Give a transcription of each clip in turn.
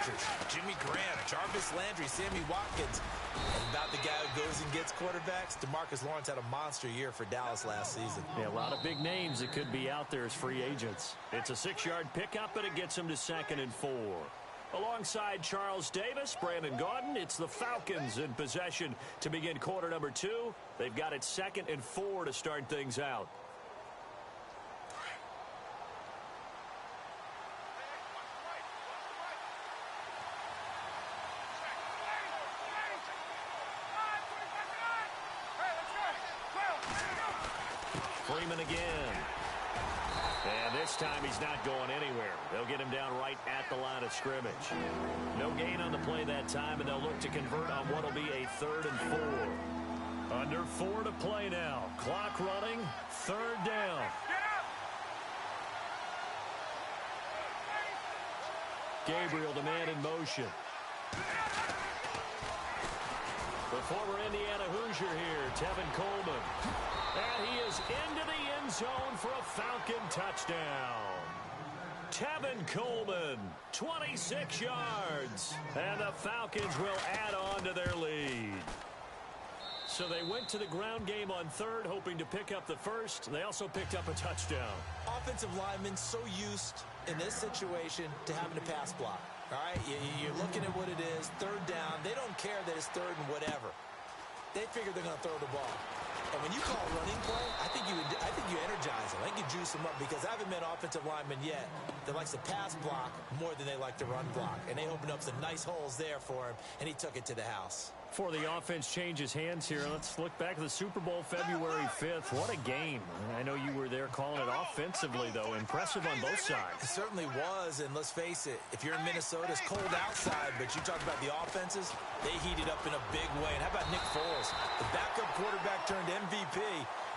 Rodgers, Jimmy Graham, Jarvis Landry, Sammy Watkins. And about the guy who goes and gets quarterbacks, DeMarcus Lawrence had a monster year for Dallas last season. Yeah, a lot of big names that could be out there as free agents. It's a 6-yard pickup, and it gets him to 2nd and 4. Alongside Charles Davis, Brandon Gaudin, it's the Falcons in possession to begin quarter number 2. They've got it 2nd and 4 to start things out. Freeman again. And this time he's not going anywhere. They'll get him down right at the line of scrimmage. No gain on the play that time, and they'll look to convert on what will be a 3rd and 4. Under 4 to play now. Clock running. 3rd down. Gabriel, the man in motion. The former Indiana Hoosier here, Tevin Coleman. And he is into the end zone for a Falcon touchdown. Tevin Coleman, 26 yards. And the Falcons will add on to their lead. So they went to the ground game on 3rd, hoping to pick up the 1st. They also picked up a touchdown. Offensive linemen so used in this situation to having to pass block. All right, you're looking at what it is, 3rd down. They don't care that it's 3rd and whatever. They figure they're going to throw the ball. And when you call running play, I think you energize them. I think you juice them up, because I haven't met offensive linemen yet that likes to pass block more than they like to run block. And they opened up some nice holes there for him, and he took it to the house. Before the offense changes hands here, let's look back at the Super Bowl February 5th. What a game. I know you were there calling it offensively, though. Impressive on both sides. It certainly was, and let's face it, if you're in Minnesota, it's cold outside, but you talk about the offenses, they heated up in a big way. And how about Nick Foles, the backup quarterback turned MVP,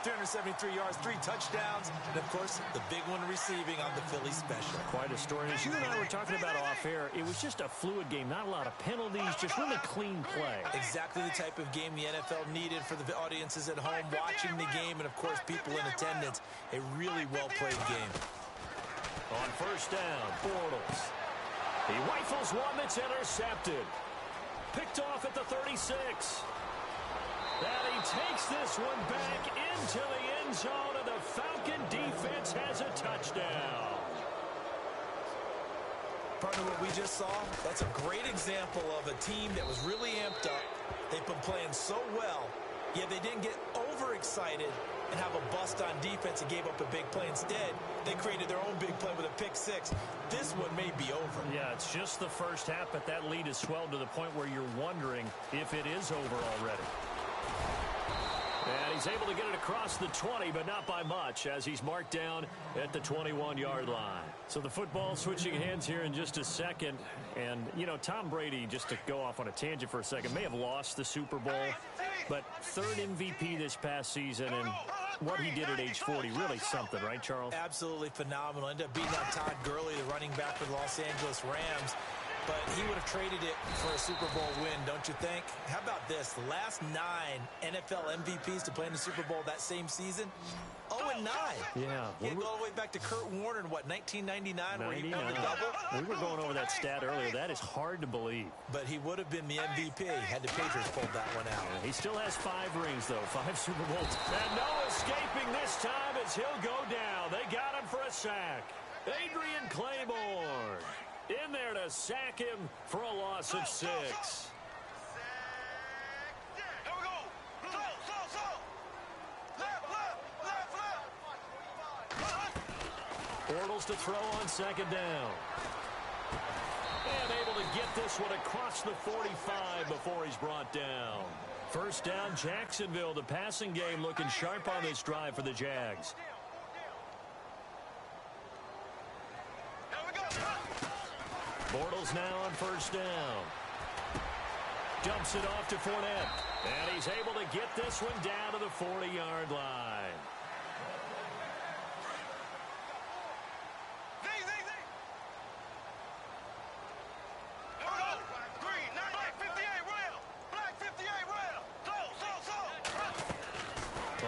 373 yards, 3 touchdowns, and, of course, the big one receiving on the Philly special. Quite a story. As you and I were talking about off air, it was just a fluid game, not a lot of penalties, just really clean play. Exactly the type of game the NFL needed for the audiences at home watching the game, and, of course, people in attendance. A really well-played game. On 1st down, Bortles. He rifles one that's intercepted. Picked off at the 36. And he takes this one back into the end zone, and the Falcon defense has a touchdown. Partner, what we just saw, that's a great example of a team that was really amped up. They've been playing so well, yet they didn't get overexcited and have a bust on defense and gave up a big play. Instead, they created their own big play with a pick-6. This one may be over. Yeah, it's just the first half, but that lead has swelled to the point where you're wondering if it is over already. And he's able to get it across the 20, but not by much, as he's marked down at the 21-yard line. So the football switching hands here in just a second. And, you know, Tom Brady, just to go off on a tangent for a second, may have lost the Super Bowl, but 3rd MVP this past season, and what he did at age 40, really something, right, Charles? Absolutely phenomenal. Ended up beating out Todd Gurley, the running back for the Los Angeles Rams. But he would have traded it for a Super Bowl win, don't you think? How about this? The last 9 NFL MVPs to play in the Super Bowl that same season, 0-9. Yeah. He had to go all the way back to Kurt Warner in, what, 1999, where he won the double? We were going over that stat earlier. That is hard to believe. But he would have been the MVP had the Patriots pulled that one out. Yeah, he still has 5 rings, though, 5 Super Bowls. And no escaping this time as he'll go down. They got him for a sack. Adrian Claiborne in there to sack him for a loss of 6. Bortles to throw on 2nd down. And able to get this one across the 45 before he's brought down. 1st down, Jacksonville. The passing game looking sharp on this drive for the Jags. Bortles now on 1st down. Dumps it off to Fournette. And he's able to get this one down to the 40-yard line.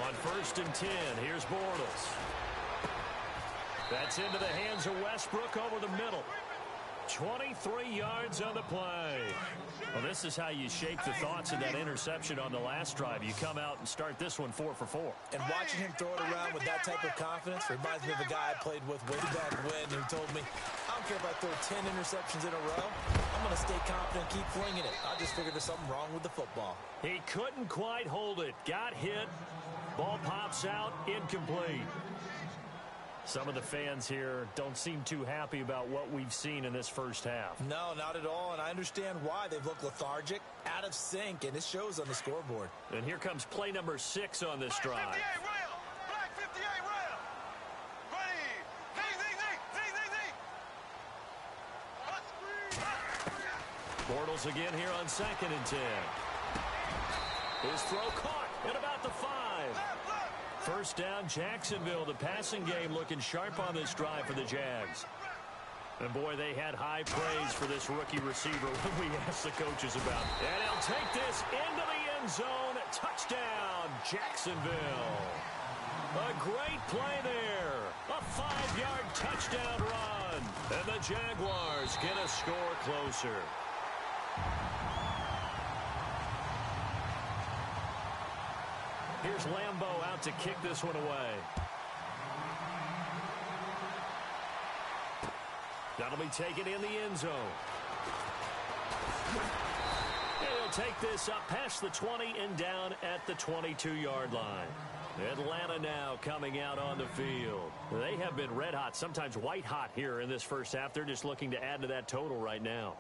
On 1st and 10, here's Bortles. That's into the hands of Westbrook over the middle. 23 yards on the play. Well, this is how you shape the thoughts of that interception on the last drive. You come out and start this one 4 for 4. And watching him throw it around with that type of confidence reminds me of a guy I played with way back when who told me, I don't care if I throw 10 interceptions in a row. I'm going to stay confident and keep flinging it. I just figured there's something wrong with the football. He couldn't quite hold it. Got hit. Ball pops out. Incomplete. Some of the fans here don't seem too happy about what we've seen in this first half. No, not at all, and I understand why. They've looked lethargic, out of sync, and it shows on the scoreboard. And here comes play number 6 on this drive. Black 58 rail. Ready. Zing. Bortles again here on 2nd and 10. His throw caught at about the 5. First down, Jacksonville. The passing game looking sharp on this drive for the Jags. And, boy, they had high praise for this rookie receiver when we asked the coaches about it. And he'll take this into the end zone. Touchdown, Jacksonville. A great play there. A 5-yard touchdown run. And the Jaguars get a score closer. Here's Lambeau out to kick this one away. That'll be taken in the end zone. And he'll take this up past the 20 and down at the 22-yard line. Atlanta now coming out on the field. They have been red hot, sometimes white hot here in this first half. They're just looking to add to that total right now.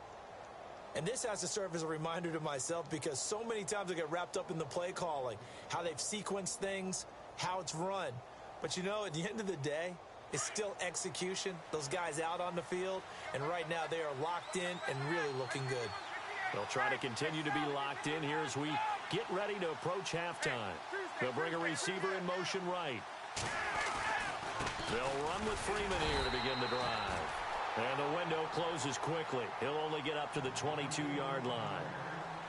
And this has to serve as a reminder to myself because so many times I get wrapped up in the play calling, how they've sequenced things, how it's run. But, you know, at the end of the day, it's still execution. Those guys out on the field, and right now they are locked in and really looking good. They'll try to continue to be locked in here as we get ready to approach halftime. They'll bring a receiver in motion right. They'll run with Freeman here to begin the drive. And the window closes quickly. He'll only get up to the 22-yard line.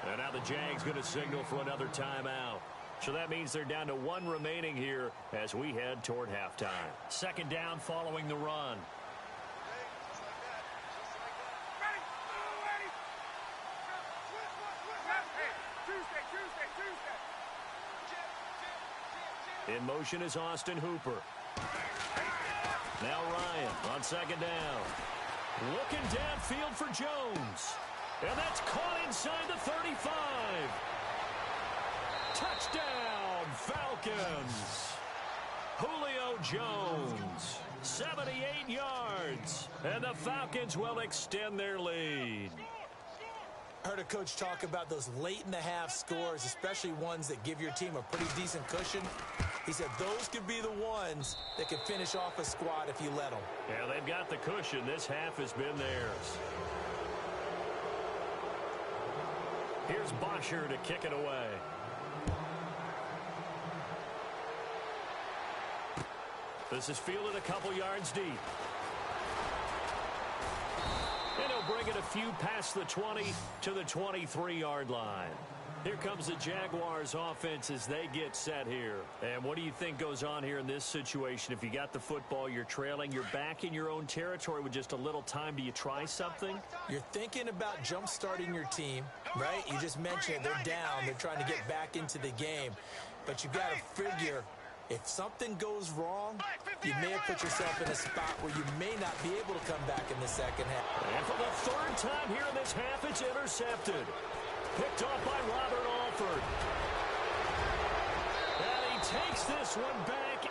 And now the Jags going to signal for another timeout. So that means they're down to 1 remaining here as we head toward halftime. Second down following the run. In motion is Austin Hooper. Now Ryan on second down. Looking downfield for Jones. And that's caught inside the 35. Touchdown, Falcons. Julio Jones, 78 yards. And the Falcons will extend their lead. I heard a coach talk about those late-in-the-half scores, especially ones that give your team a pretty decent cushion. He said those could be the ones that can finish off a squad if you let them. Yeah, they've got the cushion. This half has been theirs. Here's Bosher to kick it away. This is fielded a couple yards deep. And he'll bring it a few past the 20 to the 23-yard line. Here comes the Jaguars offense as they get set here. And what do you think goes on here in this situation? If you got the football, you're trailing, you're back in your own territory with just a little time. Do you try something? You're thinking about jump-starting your team, right? You just mentioned it. They're down. They're trying to get back into the game. But you got to figure if something goes wrong, you may have put yourself in a spot where you may not be able to come back in the second half. And for the third time here in this half, it's intercepted. Picked off by Robert Alford. And he takes this one back